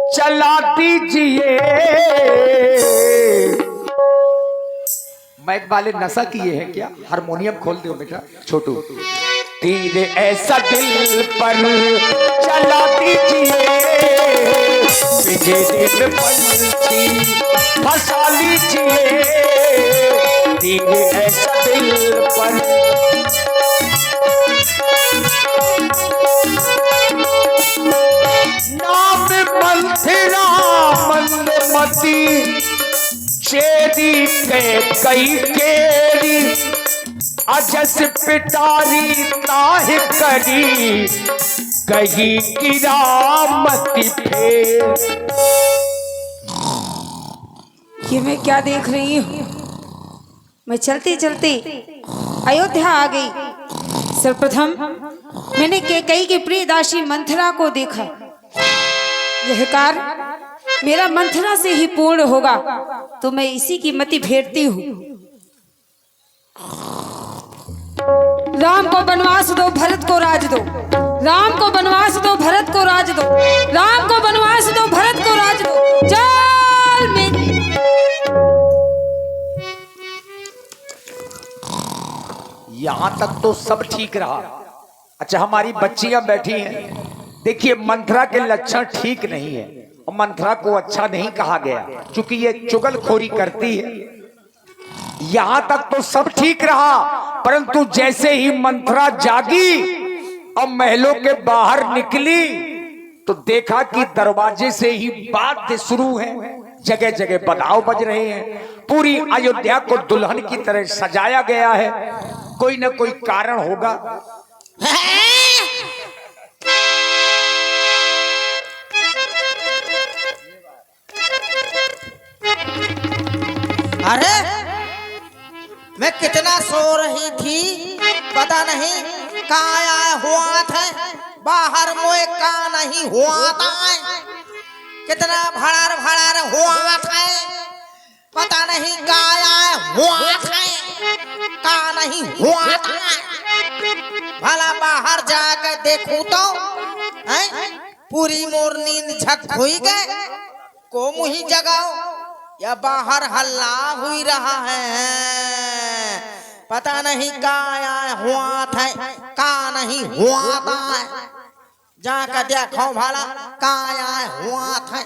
चला दीजिए। माइक वाले नशा किए हैं क्या? हारमोनियम खोल दो बेटा छोटू। तीर ऐसा दिल पर चला दीजिए, बिजली में पंछी फंसा लीजिए। तीर ऐसा दिल पर नाम मंथरा मंदमती चेरी के कई केरी अजस पिटारी ताहि करी कही गिरामती फेर। ये मैं क्या देख रही हूँ? मैं चलते चलते अयोध्या आ गई। सर्वप्रथम मैंने कैकेयी की प्रिय दासी मंथरा को देखा। यह कार्य मेरा मंथरा से ही पूर्ण होगा, तो मैं इसी की मति फेरती हूँ। राम को वनवास दो, भरत को राज दो। राम को वनवास दो, भरत को राज दो। राम को वनवास दो, भरत को राज दो। चल मेरी। यहां तक तो सब ठीक रहा। अच्छा, हमारी बच्चियां बैठी हैं, देखिए मंथरा के लक्षण ठीक नहीं है और मंथरा को अच्छा नहीं कहा गया क्योंकि ये चुगलखोरी करती है। यहां तक तो सब ठीक रहा, परंतु जैसे ही मंथरा जागी और महलों के बाहर निकली तो देखा कि दरवाजे से ही बात शुरू है। जगह जगह बधाव बज रहे हैं। पूरी अयोध्या को दुल्हन की तरह सजाया गया है। कोई ना कोई कारण होगा। अरे मैं कितना सो रही थी पता नहीं कहाँ आया हुआ था। बाहर मोए का नहीं हुआ था। कितना भड़ार भड़ार हुआ था, पता नहीं कहाँ आया हुआ था, का नहीं हुआ था। भला बाहर जाकर देखूं तो पूरी मोर नींद झक हुई गए को मुही जगाओ या बाहर हल्ला हुई रहा है। पता नहीं का हुआ था, का नहीं हुआ था। जाकर देखो भला का हुआ था।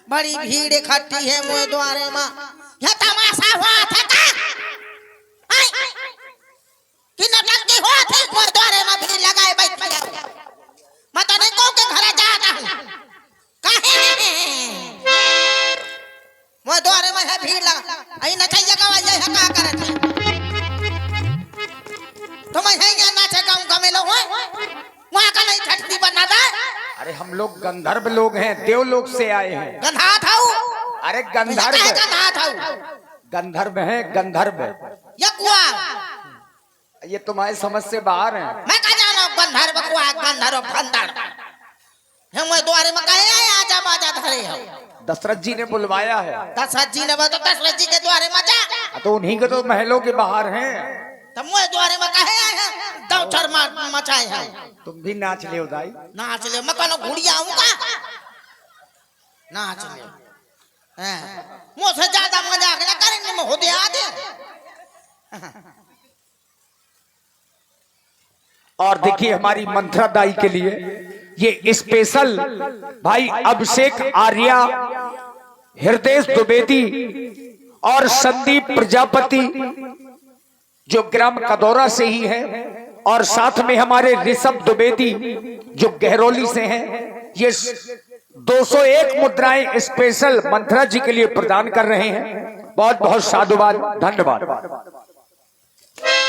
बड़ी भीड़ इकट्ठी है मोए द्वारे में। यह तमाशा हुआ था का? कि नटंकी हुआ थे मोए द्वारे में भीड़ लगाए बैठ गया। मत नहीं को के घर जाता हूँ काहे मोए द्वारे में है भीड़ लगा। आई नचैया गवा ये है का करत है? तुम है नाचे गाँव का में लोग वहाँ का नहीं छटती बना दे। अरे हम लोग गंधर्व लोग हैं, देवलोक से आए हैं। गंधा था वो। अरे गंधर्व गंधा था वो। गंधर्व है, गंधर्व। ये कुआ ये तुम्हारी समझ से बाहर है। मैं कह जानो गंधर्व कुआ गंधर्व फंदर हम द्वारे में कहे आजा बाजा धरे हो। दशरथ जी ने बुलवाया है। दशरथ जी ने तो दशरथ जी के द्वारे में जा तो उन्हीं के तो महलों के बाहर हैं। तुम मोए द्वारे में कहे आए हैं दौचर मचाए हैं। तुम भी नाच ले दाई। नाच ले मैं कनो घुड़िया हूँ का? नाच ले मुझसे ज्यादा मजाक न करेंगे मैं होते आते। और देखिए हमारी मंथरा दाई के लिए ये स्पेशल भाई अभिषेक आर्या, हृदय द्विवेदी और संदीप प्रजापति जो ग्राम कदौरा से ही है, और साथ में हमारे ऋषभ द्विवेदी जो गहरौली से हैं। ये 201 मुद्राएं स्पेशल मंथरा जी के लिए प्रदान कर रहे हैं। बहुत बहुत साधुवाद, धन्यवाद।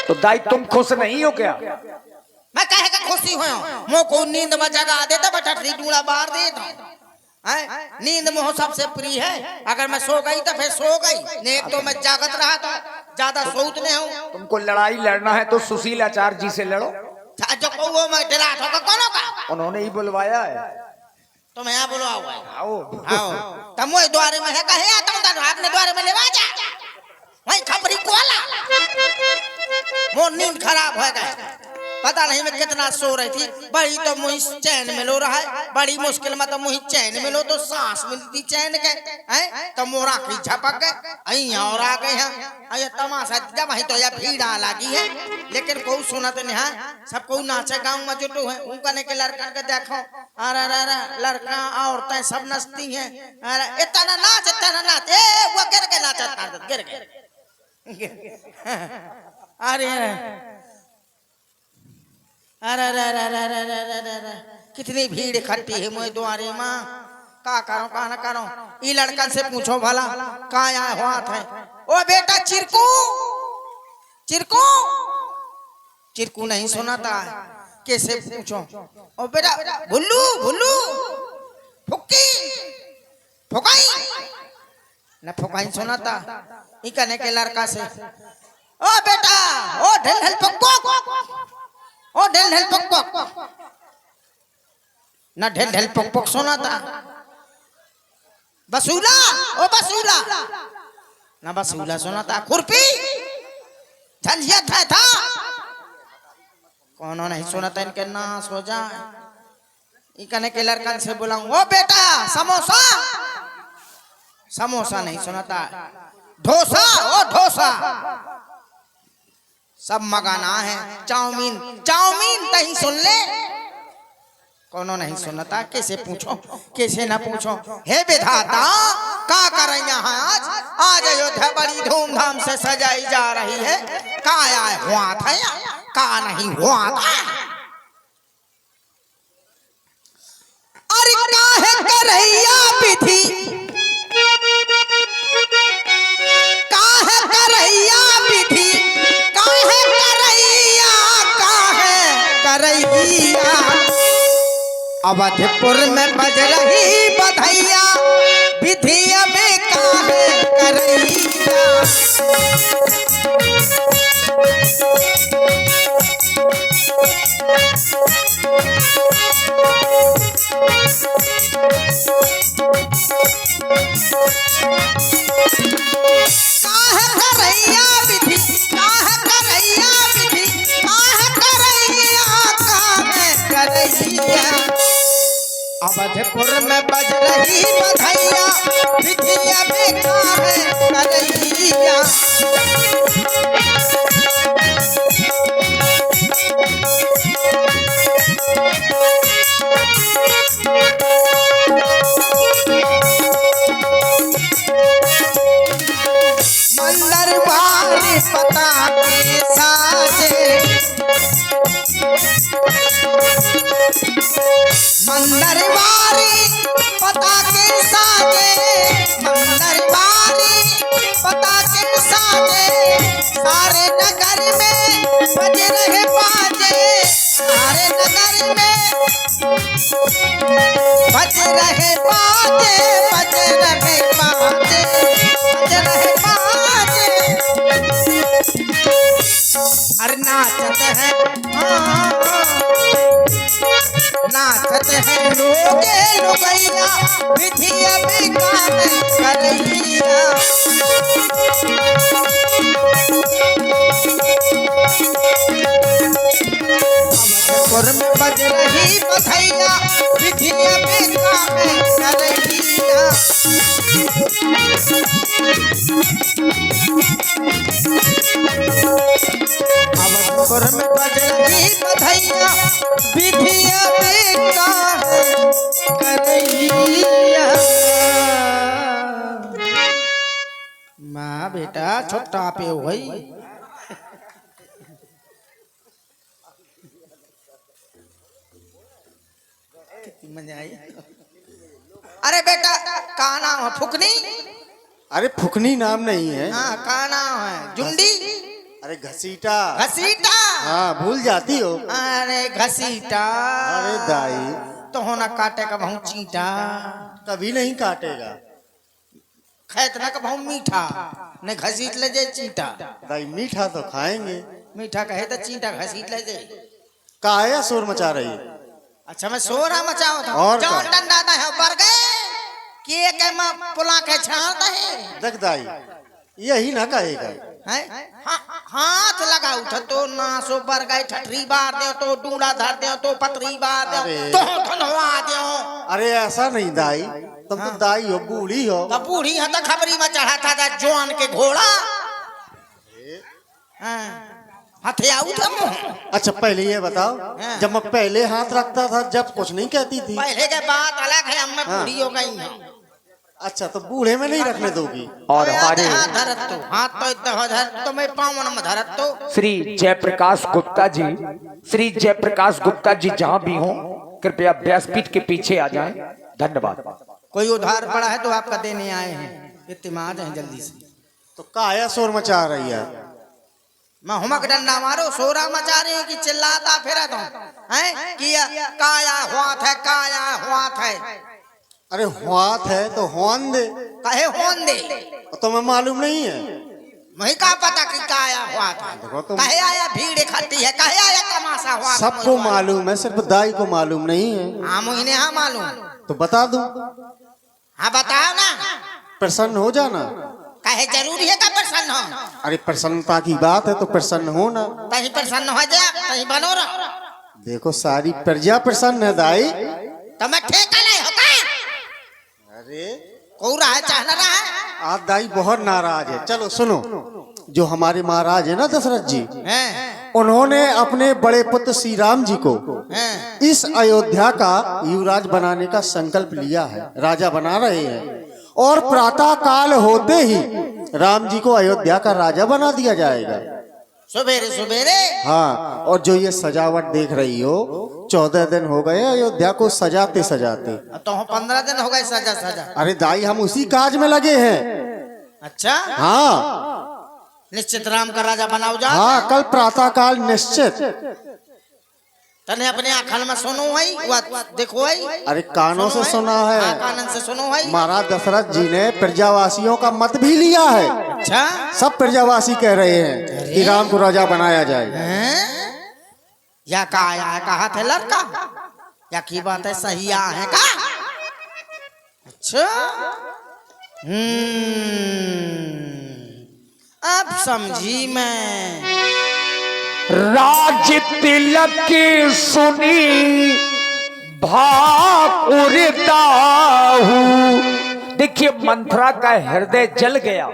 तो दाई तुम खुश नहीं हो क्या? मैं कहे का खुशी हो मो को नींद में जगा देता बटरी टूड़ा बाहर देता। नींद मोह सबसे प्रिय है। अगर मैं सो गई तो फिर सो गई, नहीं तो मैं जागत रहा तो ज्यादा सोत नहीं हूँ। तुमको लड़ाई लड़ना है तो सुशील आचार्य जी से लड़ो। जो वो मैं डरा था कौन का? उन्होंने ही बुलवाया है। तुम यहाँ बुलवाओ आओ आओ तुम वो द्वारे में है कहे तुम अपने द्वारे में लेवा जा वही खबरी कोला। मोर नींद खराब हो गए पता नहीं मैं कितना सो रही थी। बड़ी तो मुझे चैन मिलो रहा है, बड़ी मुश्किल में तो मुझे चैन मिलो तो सांस मिलती चैन के हैं तो मोरा की झपक गए अई और आ गए हैं। अये तमाशा जब वही तो या भीड़ा लगी है, लेकिन कोई सुनत नहीं है। सब कोई नाचे गाँव में जुटू है। उनका ने के लड़का के देखो, अरे अरे लड़का औरतें सब नचती हैं। अरे इतना नाच ए वो गिर के नाचा गिर गए। अरे अरे अरे अरे अरे अरे अरे अरे अरे कितनी भीड़ इकट्ठी है मुझे द्वारे माँ। का करो का ना करो। ये लड़कन से पूछो भला का आया हुआ था। ओ बेटा चिरकू चिरकू चिरकू नहीं सुनाता है, कैसे पूछो। ओ बेटा भुल्लू भुल्लू फुक्की फुकाई न फुकाई सुनाता। ये कहने के लड़का से ओ बेटा ओ ढेल ढेल पक ओ ढेल ढेल पक पक न ढेल ढेल पक पक सुनाता। बसूला ओ बसूला न बसूला सुनाता। खुरपी झंझिया था कौन नहीं सुनाता। इनके नाश हो जाए। ये कहने के लड़कन से बोलाऊं ओ बेटा समोसा समोसा नहीं सुनाता। डोसा ओ डोसा सब मगाना है। चाउमीन चाउमीन नहीं सुन ले कोनो नहीं सुनता। कैसे पूछो कैसे ना पूछो। हे विधाता का कर यहाँ आज अयोध्या बड़ी धूमधाम से सजाई जा रही है। का आया हुआ था का नहीं हुआ था। अरे काहे करैया विधि काहे करैया विधि काहे करैया अवधपुर में बज रही बधैया विधिया में काहे करैया। अवधपुर में बज रही बधैया विधिया में काहे करैया। मंदरवारी पता के साजे मंदरवारी पता के साजे मंदरवारी पता के साजे सारे नगर में बज रहे बाजे सारे नगर में बज रहे बाजे बज रहे बाजे बज रहे बाजे। अरे नाचते हैं नाचते हैं लोगे लुगैया विधिया में काहे करैया। अवधपुर में बज रही बधैया विधिया में काहे करैया। अवधपुर में बज रही बधैया विधिया में काहे करैया। माँ बेटा छोटा पे हुई कितनी मजा आई। अरे बेटा का नाम है फुकनी। अरे फुकनी नाम नहीं है। हाँ का नाम है जुंडी। अरे घसीटा घसीटा हाँ भूल जाती हो। अरे घसीटा अरे दाई तो होना काटे का बहु चीटा कभी नहीं काटेगा। खेत ना का बहु मीठा ने घसीट ले जे चीटा। दाई मीठा तो खाएंगे। मीठा कहे तो चीटा घसीट ले जे। काया शोर मचा रही। अच्छा मैं शोर मचाओ था और जो क्या? डंडा ना है बर गए कि एक पुला के छाता है। देख दाई यही ना कहेगा। हाथ लगाऊ था तो नासो पर गए ठठरी बार दे तो डूड़ा धर दे तो पतरी बार दे तो धनवा दे। अरे ऐसा नहीं दाई, तुम तो दाई हो, बूढ़ी हो। तो बूढ़ी है तो खबरी में चढ़ा था जवान के घोड़ा। हथियाऊ था मुंह। अच्छा पहले ये बताओ, जब मैं पहले हाथ रखता था जब कुछ नहीं कहती थी। पहले के बात अलग है, अब मैं बूढ़ी हो गई हूँ। अच्छा तो बूढ़े में नहीं रखने दोगी? और हमारे हाथ तो इतना धरत तो मैं पावन में धरत तो। श्री जयप्रकाश गुप्ता जी, श्री जयप्रकाश गुप्ता जी जहाँ भी हो कृपया व्यासपीठ के पीछे आ जाएं। धन्यवाद। कोई उधार पड़ा है तो आपका देने आए हैं, इत्तेमाद है जल्दी से। तो काया शोर मचा रही है? मैं हुमक डंडा मारो शोरा मचा रही हूँ कि चिल्लाता फिरा तुम हैं कि काया हुआ था, काया हुआ था। अरे हाथ है तो होन दे। कहे होन दे? तुम्हें मालूम नहीं है? वही का पता कि काया हुआ था। कहे आया भीड़ इकट्ठी है, कहे आया तमाशा हुआ। सबको मालूम है, सिर्फ दाई को मालूम नहीं है। हाँ मुझे हाँ मालूम। तो बता दूं? हाँ बताओ ना। प्रसन्न हो जाना। कहे जरूरी है का प्रसन्न हो? अरे प्रसन्नता की बात है तो प्रसन्न हो ना। कहीं प्रसन्न हो जाए कहीं बनो रहो। देखो सारी प्रजा प्रसन्न है दाई। तो मैं ठेका नहीं होता। अरे को रहा है चाहना रहा है। आज दाई बहुत नाराज है। चलो सुनो, जो हमारे महाराज है ना दशरथ जी, उन्होंने अपने बड़े पुत्र श्री राम जी को इस अयोध्या का युवराज बनाने का संकल्प लिया है, राजा बना रहे हैं। और प्रातः काल होते ही राम जी को अयोध्या का राजा बना दिया जाएगा। सुबेरे सुबेरे? हाँ, और जो ये सजावट देख रही हो, 14 दिन हो गए अयोध्या को सजाते सजाते। तो 15 दिन हो गए सजा सजा। अरे दाई हम उसी काज में लगे हैं। अच्छा हाँ निश्चित राम का राजा बनाओ जा। हाँ कल प्रातः काल निश्चित। तने अपने आँखन में सुनो है, देखो है। अरे कानों से सुना है, कानन से सुनो है। महाराज दशरथ जी ने प्रजावासियों का मत भी लिया है। अच्छा सब प्रजावासी कह रहे हैं कि राम को राजा बनाया जाए। या कहा थे लड़का या की बात है, सही है का? अच्छा अब समझी मैं। राज तिलक की सुनी भाग उड़ता हूँ। देखिए मंथरा का हृदय जल गया।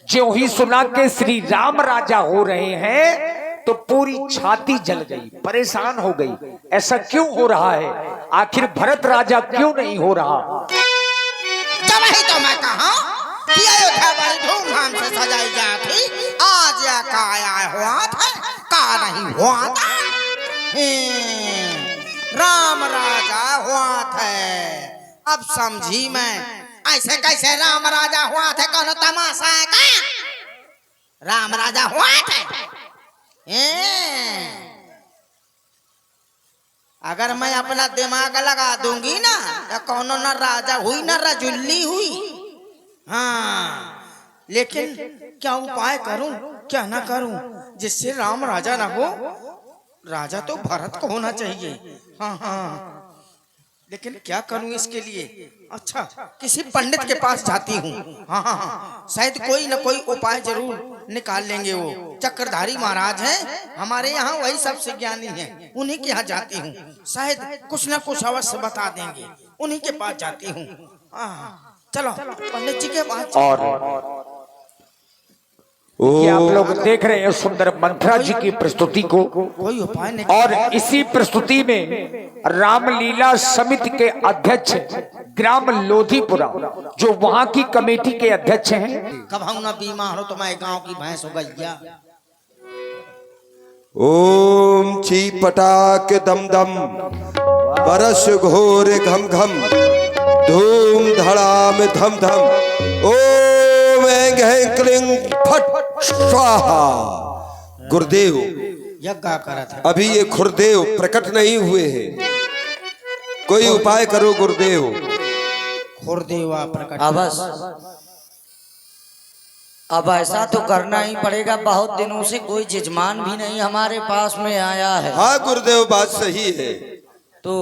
जो ही सुना के श्री राम राजा हो रहे हैं तो पूरी छाती जल गई, परेशान हो गई। ऐसा क्यों हो रहा है? आखिर भरत राजा क्यों नहीं हो रहा? जब ही तो मैं कहा कि अयोध्या बड़ी धूमधाम से सजाई जाती, आज या काया हुआ था का नहीं हुआ था। राम राजा हुआ था। अब समझी मैं, ऐसे कैसे राम राजा हुआ थे? कौन तमाशा है का? राम राजा हुआ थे। अगर मैं अपना दिमाग लगा दूंगी ना तो कौन न राजा हुई न रजुल्ली हुई। हाँ लेकिन क्या उपाय करूं क्या ना करूं जिससे राम राजा ना हो? राजा तो भरत को होना चाहिए। हाँ हाँ लेकिन क्या करूं इसके लिए? अच्छा किसी पंडित के पास जाती हूँ। हाँ हाँ हाँ शायद कोई न कोई उपाय जरूर निकाल लेंगे। वो चक्रधारी महाराज हैं हमारे यहाँ, वही सबसे ज्ञानी हैं। उन्हीं के यहाँ जाती हूँ, शायद कुछ न कुछ अवश्य बता देंगे। उन्हीं के पास जाती हूँ। चलो पंडित जी के पास। और ये आप लोग देख रहे हैं सुंदर मंथरा जी की प्रस्तुति को। कोई उपाय नहीं। और इसी प्रस्तुति में रामलीला समिति के अध्यक्ष ग्राम लोधीपुरा, जो वहां की कमेटी के अध्यक्ष हैं। कब हम ना बीमार हो तो मैं गांव की भैंस हो गई। ओम ची पटाक दम दम बरस घोर घम घम धूम धड़ाम धम धम। ओम ऐं क्लीं फट स्वाहा। गुरुदेव यज्ञ करा था। अभी ये खुरदेव प्रकट नहीं हुए हैं, कोई उपाय करो गुरुदेव। खुरदेवा प्रकट। अब ऐसा तो करना ही पड़ेगा। बहुत दिनों से कोई जजमान भी नहीं हमारे पास में आया है। हाँ गुरुदेव बात सही है। तो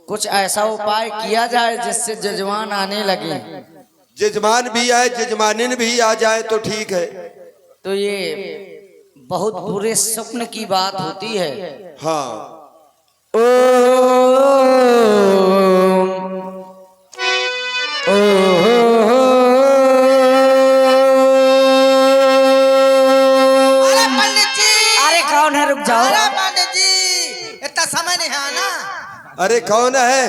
कुछ ऐसा उपाय किया जाए जिससे जजमान आने लगे। जजमान भी आए, जजमानिन भी आ जाए तो ठीक है। तो ये बहुत बुरे स्वप्न की बात होती है। हाँ अरे पंडित जी, अरे कौन है? रुक जाओ। अरे पंडित जी, इतना समय नहीं है ना। अरे कौन है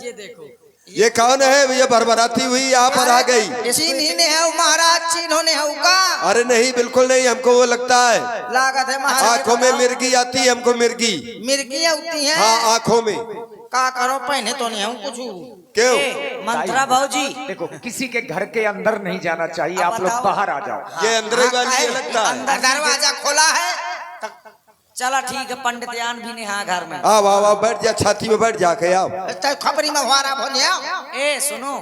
ये देखो, ये? कौन है ये? भरभराती हुई यहाँ पर आ गई। चीन ही ने है महाराज, चीन होने है का। अरे नहीं, बिल्कुल नहीं, हमको वो लगता है लागत है महाराज। आंखों में मिर्गी आती है हमको, मिर्गी। मिर्गियाँ होती हैं। हाँ आंखों में। का करो, पहने तो नहीं हूँ कुछ। क्यों? मंत्रा भाऊजी, देखो किसी के घर के अंदर नहीं जाना चाहिए, आप लोग बताओ। बाहर आ जाओ। ये अंदर वाली ये लगता है। अंदर दरवाजा खोला है। चला ठीक है, पंडित यान भी नहीं हाँ घर में। आओ आओ आओ, बैठ जा, छाती में बैठ जाके आओ। तो खपरी में हुआरा भोनिया। ए सुनो,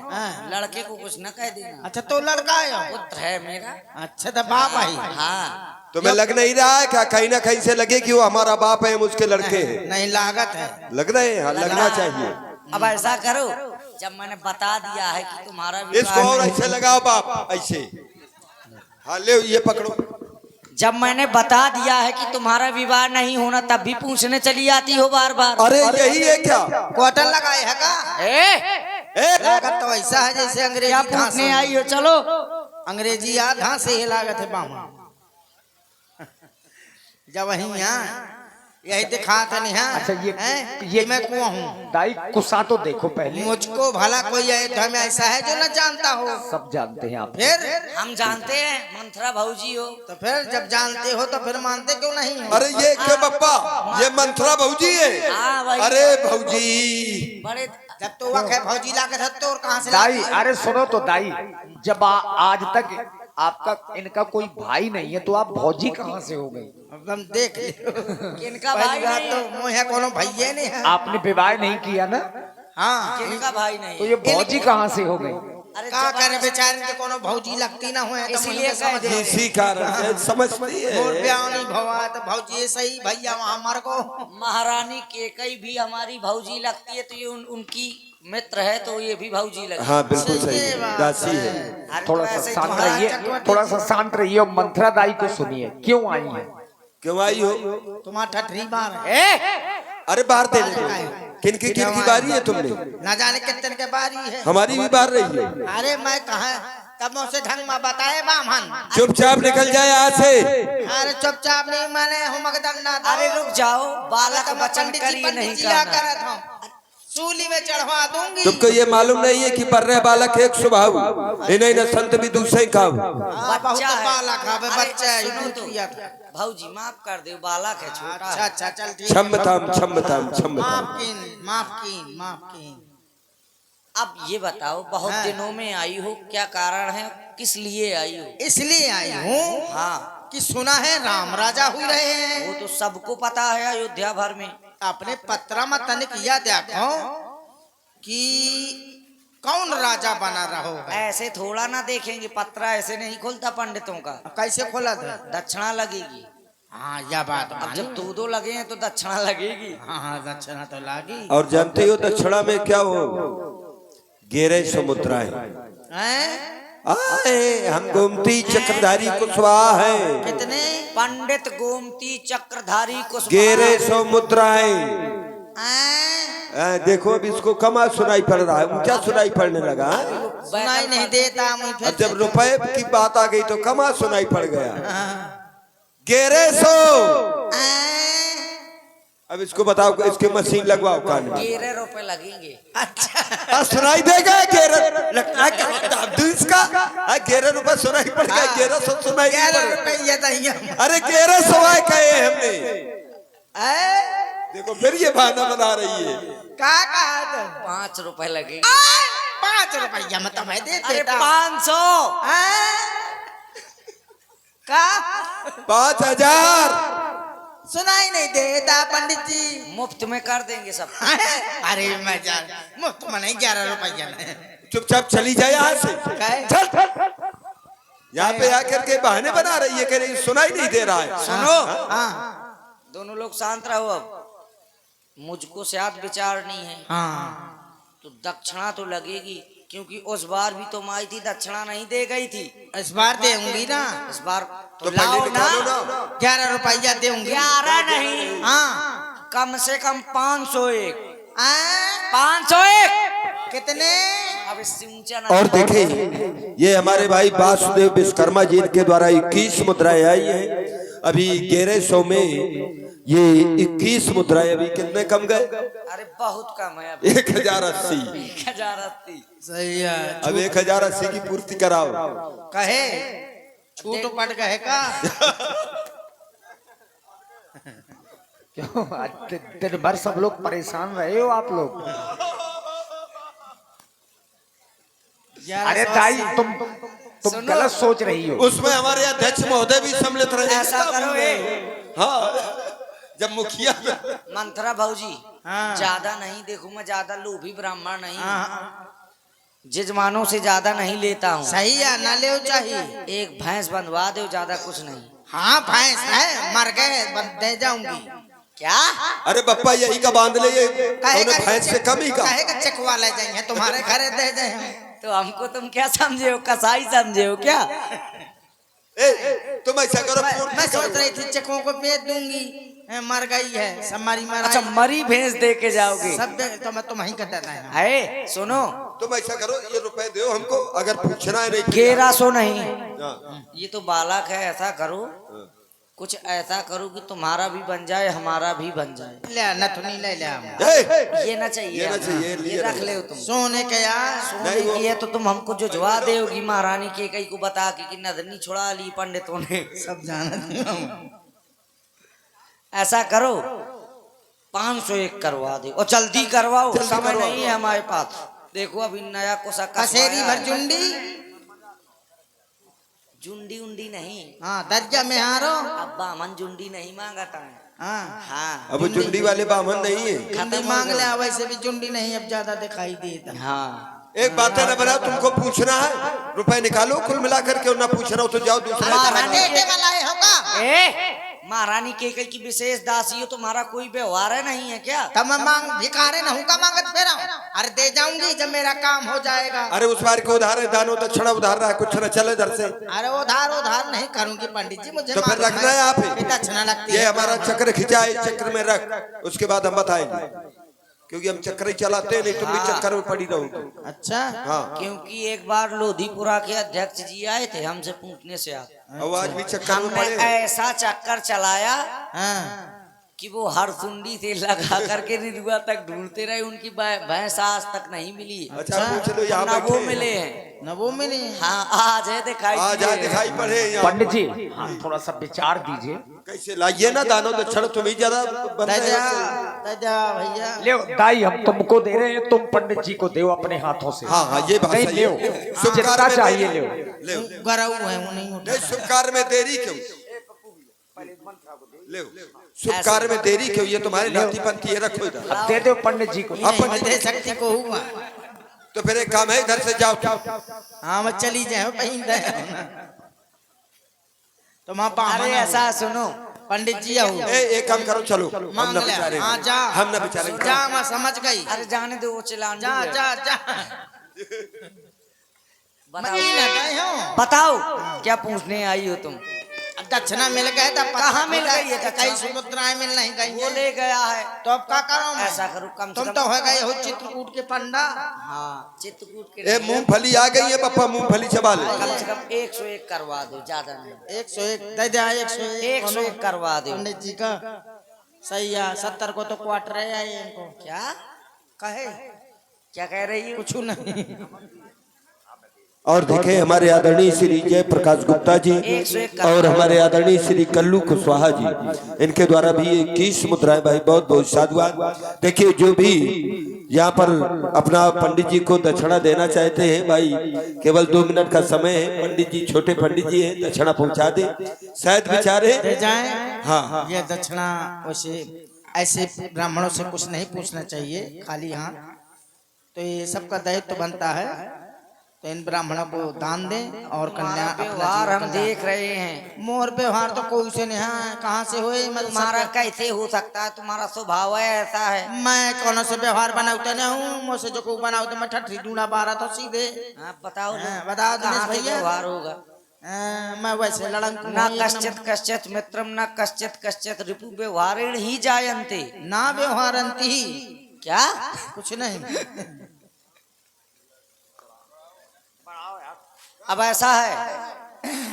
लड़के को कुछ न कह देना। अच्छा तो लड़का है। पुत्र है मेरा। अच्छा तो बाप है। हाँ, तुम्हें लग नहीं रहा है क्या? कहीं ना कहीं से लगे कि वो हमारा बाप है, हम उसके लड़के हैं। नहीं लागत है। लग रहे हैं? हाँ, लगना चाहिए। अब ऐसा करो, जब मैंने बता दिया है कि तुम्हारा इसको और विवाह ऐसे लगाओ बाप, ऐसे। हाँ ले, ये पकड़ो। जब मैंने बता दिया है कि तुम्हारा विवाह नहीं होना, तब भी पूछने चली आती हो बार बार। अरे यही है क्या? क्वार्टर लगाए है का। ए, लागत तो ऐसा है जैसे अंग्रेजी क्या घास पूछने आई हो? चलो। अंग्रेजी आधा से ही लागत है बामा। जब वही यहाँ यही दिखाते नहीं है। अच्छा ये मैं कुआं हूँ। दाई कुसा तो देखो पहले। मुझको भला कोई अयोध्या में ऐसा है जो न जानता हो। सब जानते हैं आप। फिर हम जानते हैं मंथरा भाऊजी हो। तो फिर जब जानते हो तो फिर मानते क्यों नहीं हो? अरे ये क्या बप्पा, ये मंथरा भौजी है। हाँ, वही। अरे भौजी, बड़े जब तो वह है फौजी ला के तो और कहाँ से दाई लाते? अरे सुनो तो दाई, जब आज तक आपका इनका कोई भाई नहीं है तो आप भौजी कहाँ से हो गई? हम देख लियो। किनका पहली भाई बात नहीं तो है? मुँह कोनो भैया नहीं है। आपने विवाह नहीं किया ना, हाँ किनका भाई नहीं तो है? ये भौजी कहाँ से हो गई? अरे का करे जबरदस्ती- बेचारे के कोनो भौजी लगती ना हुए तो इसीलिए मुझे समझ कहे- इसी कारण से समझती मोर है। ब्याह नहीं भवा तो भौजी सही भैया वहाँ मर को। महारानी केकई भी हमारी भौजी लगती है, तो ये उनकी मित्र है, तो ये भी भौजी लगती है। हाँ बिल्कुल सही ये है, बात दासी है। अरे थोड़ा तो सा ऐसे शांत तुम्हारा रहिए, चकवा थोड़ा सा शांत रहिए और मंथरा दाई को सुनिए क्यों आई है। क्यों आई हो? तुम्हारा ठठरी बार है। अरे बाहर दे दो। किनकी किनकी बारी है तुमने? ना जाने कितने के बारी है। हमारी भी बार रही है। अरे मैं कहा तब मुझसे ढंग में बताए बामन। चुपचाप निकल जाए यहाँ से। अरे चुपचाप नहीं माने हुमक दंडा दो। अरे रुक जाओ, बालक तो मैं वचन पंडित जी करिए नहीं पंडित जी आ करना। करत हूँ। सूली में चढ़वा दूंगी। तुमको ये मालूम नहीं है कि पर्रे बालक एक स्वभाव, इन्हें न संत भी दूसरे काम। हाँ, बहुत बच्चा है। बालक है, अरे बच्चा है, सुनो दूध तो, पिया था। भाऊजी माफ कर दो, बालक है, छोटा अच्छा है। अच्छा चल ठीक। क्षमताम क्षमताम क्षमताम। माफ कीन। अब ये बताओ, बहुत हाँ। दिनों में आई हो, क्या कारण है, किस लिए आई हो? इसलिए आई हूँ हाँ, कि सुना है राम राजा हुए रहे हैं। वो तो सबको पता है अयोध्या भर में। अपने पत्रा में तनिक यह देखो कि कौन राजा बना रहो है। ऐसे थोड़ा ना देखेंगे, पत्रा ऐसे नहीं खुलता पंडितों का। कैसे खोला था? दक्षिणा लगेगी। हाँ यह बात अब जब दो लगे हैं तो दक्षिणा लगेगी। हाँ दक्षिणा तो लागी। और जानते हो दक्षिणा में क्या हो? गेरे समुद्राएं। हैं? आए हम गोमती चक्रधारी कुशवाहा है। कितने? पंडित गोमती चक्रधारी को गेरे समुद्राएं। हैं? देखो अब इसको कमा सुनाई पड़ रहा है, ऊंचा सुनाई पड़ने लगा। सुनाई नहीं देता मुझे और फिर जब रुपए की बात आ गई तो कमा सुनाई पड़ गया। हाँ। गेरे सो। हैं? अब इसको बताओ, इसके मशीन लगवाओ कान में। 13 रुपए लगेंगे। अच्छा सुनाई देगा गेरे? लगता है क्या दूस का? गेरे रुपए सुनाई पड़ गया, गेरे सो सुनाई नहीं 11 पड़। रुपये दहिया। अरे गेरे सवाए कहे हमने। हैं? देखो फिर ये बहाना बना रही है। का कहा था? 5 रुपए लगेंगे। 5 रुपया मतलब है दे अरे देता। 500। हैं? का 5000। सुनाई नहीं देता पंडित जी। मुफ्त में कर देंगे सब। अरे मैं जान मुफ्त में नहीं 11 रुपया नहीं। चुपचाप चली जाए यहाँ से। काय? चल। यहाँ पे आकर के बहाने बना रही है, कह रही सुनाई नहीं दे रहा है। सुनो, हाँ दोनों लोग शांत रहो। अब मुझको शायद विचार नहीं है, हाँ तो दक्षिणा तो लगेगी, क्योंकि उस बार भी तुम आई थी, दक्षिणा नहीं दे गई थी। इस बार देऊंगी ना, इस बार तो लाओ पहले निकालो ना। 11 रुपया देऊंगी। 11 नहीं, हाँ कम से कम 501। आ? 501 कितने? अब इससे ऊंचा ना। और देखें ये हमारे भाई वासुदेव विश्वकर्मा जी के द्वारा 21 मुद्राएं आई हैं। अभी 1100 में ये 21 मुद्राएं अभी कितने कम गए? अरे बहुत कम है अब। 1080। 1080 सही है। अब 1080 की पूर्ति कराओ। कहे छूट पट गए का? क्यों आज दिन भर सब लोग परेशान रहे हो आप लोग? अरे ताई तुम सुनो। गलत सोच रही हो। उसमें हमारे अध्यक्ष महोदय भी सम्मिलित रहे। ऐसा करो ये, हाँ जब मुखिया मंथरा भाऊजी, हाँ। ज्यादा नहीं, देखो मैं ज्यादा लोभी ब्राह्मण नहीं, हाँ, जजमानों से ज्यादा नहीं लेता हूँ। सही है, ना ले चाहिए। एक भैंस बंधवा दो, ज्यादा कुछ नहीं। हाँ भैंस है, मर गए दे जाऊंगी। क्या? अरे बप्पा यही का बांध ले, ये कहेगा भैंस से कम ही का। कहेगा चकवा ले जाएंगे तुम्हारे घर दे जाए। तो हमको तुम क्या समझे हो, कसाई समझे हो क्या? तुम ऐसा करो, मैं सोच रही थी चकों को बेच दूंगी, मर गई है सब मरी मरा। अच्छा, मरी भैंस दे के जाओगे? सब तो मैं तुम्हें कटाना है। है सुनो, तुम ऐसा करो, ये रुपए दो हमको, अगर पूछना है नहीं। 1100 नहीं, हाँ। ये तो बालक है। ऐसा करो, कुछ ऐसा करो कि तुम्हारा भी बन जाए, हमारा भी बन जाए। ले नथुनी ले ले हम। ये ना चाहिए, ये ना चाहिए, ये लिए रख रहो। ले तुम। सोने के यार सोने की है तो तुम हमको जो जवा दोगी महारानी के कई को बता के कि नदनी छुड़ा ली पंडितों ने। सब जाना। ऐसा करो 501 करवा दो, और जल्दी करवाओ, समय नहीं है हमारे पास। देखो अभी नया कोसा कसेरी भर जुंडी। जुंडी उंडी नहीं, हाँ दर्जा में हारो। अब बामन जुंडी नहीं मांगता है। हाँ हाँ अब जुंडी वाले बामन नहीं है। जुंडी मांग ले, वैसे भी जुंडी नहीं अब ज्यादा दिखाई देता। हाँ, एक बात है ना बना, तुमको पूछना है रुपए निकालो, कुल मिलाकर के, ना पूछना हो तो जाओ दूसरे। देने वाला है होगा। महारानी के कई की विशेष दासी हो, तुम्हारा कोई व्यवहार है नहीं है क्या? तब मैं मांग भिखारे न का मांगत फिर। अरे दे जाऊंगी जब मेरा काम हो जाएगा। अरे उस बार को उधार है, दानो दक्षिणा उधार रहा है, कुछ न चले इधर से। अरे उधार नहीं करूंगी पंडित जी, मुझे तो फिर मालूम रखना है आप ही। कि दक्षिणा लगती ये है। हमारा चक्र खिंचाए, चक्र में रख, उसके बाद हम बताएंगे, क्योंकि हम चक्कर ही चलाते हैं, नहीं तुम भी चक्कर में पड़ी रहोगे। अच्छा हाँ, क्योंकि एक बार लोधीपुरा के अध्यक्ष जी आए थे हमसे पूछने से आप, और आज भी चक्कर में हमने पड़े। ऐसा चक्कर चलाया हाँ कि वो हर सुंडी से लगा करके निरुआ तक ढूंढते रहे, उनकी भैंस आज तक नहीं मिली। अच्छा पूछ लो, यहाँ ना वो बैठे मिले हैं। न वो मिली। हाँ, आज है दिखाई आज दिए। दिखाई पड़े यहाँ। पंडित जी हाँ, थोड़ा सा विचार दीजिए। कैसे लाइए ना दानो दक्षिण, तुम ही ज्यादा बंदे हो। दादा भैया ले दाई, हम तुमको दे रहे हैं, तुम पंडित जी को दो अपने हाथों से। हाँ हाँ, ये बात नहीं सही ले, है। शुभ जितना कार्य में चाहिए देरी- ले। ले गराऊ है वो नहीं उठा। नहीं, शुभ कार्य में देरी क्यों? ले शुभ कार्य में देरी क्यों? ये तुम्हारी नाती बनती है, रखो इधर। अब दे दो पंडित जी को। नहीं दे सकती को हुआ। तो फिर एक काम है, इधर से जाओ। हाँ मैं चली जाए पहन दे। तो माँ अरे ऐसा सुनो, पंडित जी आओ। एक काम करो, चलो हम मांग न ले। बेचारे, हाँ जा। हम न बेचारे। जा मैं समझ गई। अरे जाने दो, वो चिल्लान जा जा जा। बताओ, मैं न गए हूँ। बताओ क्या पूछने आई हो तुम? दक्षिणा मिल गए था। कहाँ मिल गई है दक्षिणा? कई सुमुद्राएं मिल नहीं गई वो हैं। ले गया है। तो अब क्या करो मैं? ऐसा करो, कम से तुम कम तो हो गए हो चित्रकूट के पंडा। हाँ, चित्रकूट के ए मूंगफली आ गई है पप्पा, मूंगफली चबा ले। कम से कम 101 करवा दो, ज्यादा नहीं। 101 दे दे। 101 101 करवा दो। पंडित जी का सही है। 70 को तो क्वार्टर है इनको। क्या कहे क्या कह रही हो? कुछ नहीं। और देखे हमारे आदरणीय श्री जय प्रकाश गुप्ता जी 101 और हमारे आदरणीय श्री कल्लू कुशवाहा जी, इनके द्वारा भी 21 मुद्राएं भाई, बहुत बहुत साधुवाद। देखिए जो भी यहाँ पर अपना पंडित जी को दक्षिणा देना चाहते हैं भाई, केवल 2 मिनट का समय है। पंडित जी छोटे पंडित जी हैं, दक्षिणा पहुँचा दे, शायद बेचारे। दे जाए। हाँ ये दक्षिणा वैसे ऐसे ब्राह्मणों से कुछ नहीं पूछना चाहिए, खाली हाथ। तो ये सबका दायित्व बनता है। तो इन ब्राह्मणों को दान दे और कन्या व्यवहार हम देख रहे हैं। मोर व्यवहार तो कोई से नहीं है, कहाँ से हुए? तुम्हारा कैसे हो सकता है? तुम्हारा स्वभाव है ऐसा है। मैं कौन से व्यवहार बनाते नहीं हूँ, मुझसे जो को बनाते मैं ठठी ढूंढा बारह तो सीधे। बताओ बताओ दिनेश भैया, व्यवहार होगा। मैं वैसे लड़ंग न कश्चित कश्चित मित्रम न कश्चित कश्चित रिपु व्यवहारेण ही जायन्ते। ना व्यवहारंती क्या कुछ नहीं। अब ऐसा है,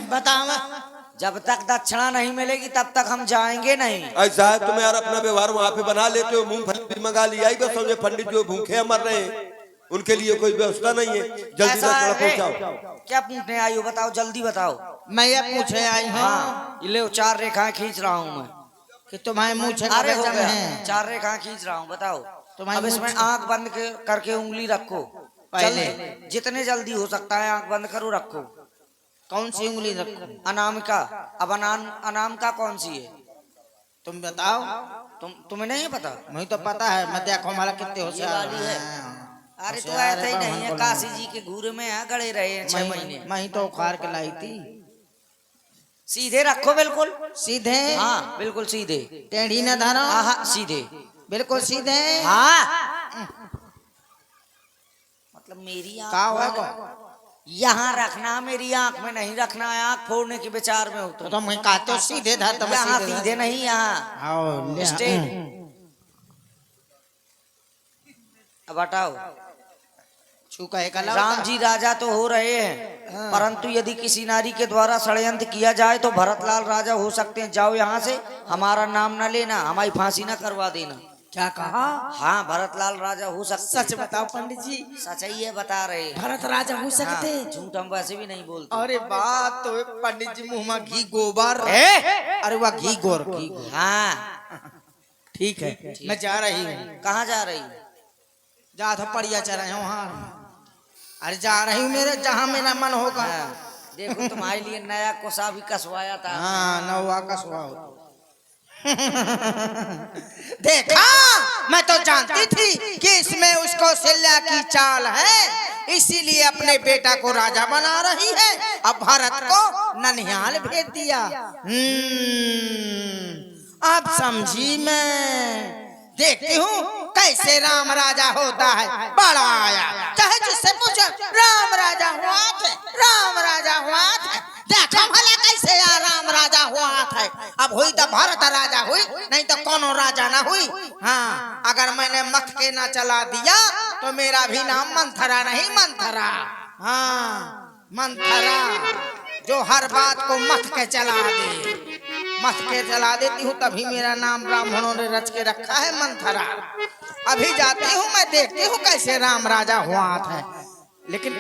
बताओ, जब तक दक्षिणा नहीं मिलेगी तब तक हम जाएंगे नहीं। ऐसा है तुम यार अपना व्यवहार वहाँ पे बना लेते हो, मूंगफली भी मंगा लिया ही बस। समझे पंडित जो भूखे मर रहे हैं उनके लिए कोई व्यवस्था नहीं है, जल्दी से पहुंचाओ। क्या पूछने आई हो? बताओ, जल्दी बताओ। मैं ये पूछे आई हूँ। हाँ, ये ले 4 रेखाएं खींच रहा हूँ मैं कि तुम्हारे मुँह से अरे हो जम गया, है। 4 रेखाएं खींच रहा हूँ। बताओ। तुम्हारे अब इसमें मुंह आंख बंद करके उंगली रखो पहले। जल्दी, जितने जल्दी हो सकता है आंख बंद करो, रखो। कौन सी उंगली रखो? अनामिका। अब अनामिका कौन सी है? तुम बताओ। तुम्हें नहीं पता? मुझे तो पता है, मैं देखो हमारा कितने होशियार वाली है। हैं। अरे तो ऐसे ही नहीं है, काशी जी के घूरे में है, गड़े रहे हैं 6 महीने। मैं तो उखाड़ के लाई थी। सीधे रखो, बिल्कुल सीधे। हाँ, बिल्कुल सीधे। टेढ़ी न धरो। हाँ, सीधे, बिल्कुल सीधे। हाँ। मतलब मेरी का हुआ आँख यहाँ रखना, मेरी आंख में नहीं रखना है। आंख फोड़ने के विचार में हो तो मैं कहते हो सीधे धर, तो मैं यहाँ सीधे सीधे नहीं, यहाँ आओ स्ट्रेट। अब हटाओ। छू कहे का राम जी राजा तो हो रहे हैं, परंतु यदि किसी नारी के द्वारा षड्यंत्र किया जाए तो भरतलाल राजा हो सकते हैं। जाओ यहाँ से, हमारा नाम न लेना, हमारी फांसी न करवा देना। क्या कहा? हाँ, भरतलाल राजा हो सकते। सच बताओ पंडित जी। सच ही है, बता रहे हैं। भरत राजा हो सकते? हाँ, झूठ हम वैसे भी नहीं बोलते। अरे बात तो पंडित जी मुंह में घी गोबर। अरे वह घी गोर, घी गोर। हाँ ठीक है, मैं जा रही हूँ। कहाँ जा रही? जा था पड़िया चढ़ाए वहाँ। अरे जा रही हूँ मेरे जहाँ मेरा मन होगा। हाँ, देखो तुम्हारे लिए नया कोसा भी कसवाया था। हाँ, नौवा कसवा हो। देखा, मैं तो जानती थी कि इसमें उसको सिल्या की चाल है, इसीलिए अपने बेटा को राजा बना रही है। अब भारत को ननिहाल भेज दिया। अब समझी मैं। देखती हूँ कैसे राम राजा होता है। बड़ा आया, चाहे जिससे पूछो राम राजा हुआ थे, राम राजा हुआ थे। देखो भला कैसे यार राम राजा हुआ था। अब हुई तो भारत राजा हुई, नहीं तो कोनो राजा ना हुई। हाँ, अगर मैंने मथ के ना चला दिया तो मेरा भी नाम मंथरा नहीं, मंथरा। हाँ, मंथरा, जो हर बात को मथ के चला दे। मथ के चला देती हूँ तभी मेरा नाम ब्राह्मणों ने रच के रखा है, मंथरा। अभी जाती हूँ, मैं देखती हूँ कैसे राम राजा हुआ था। लेकिन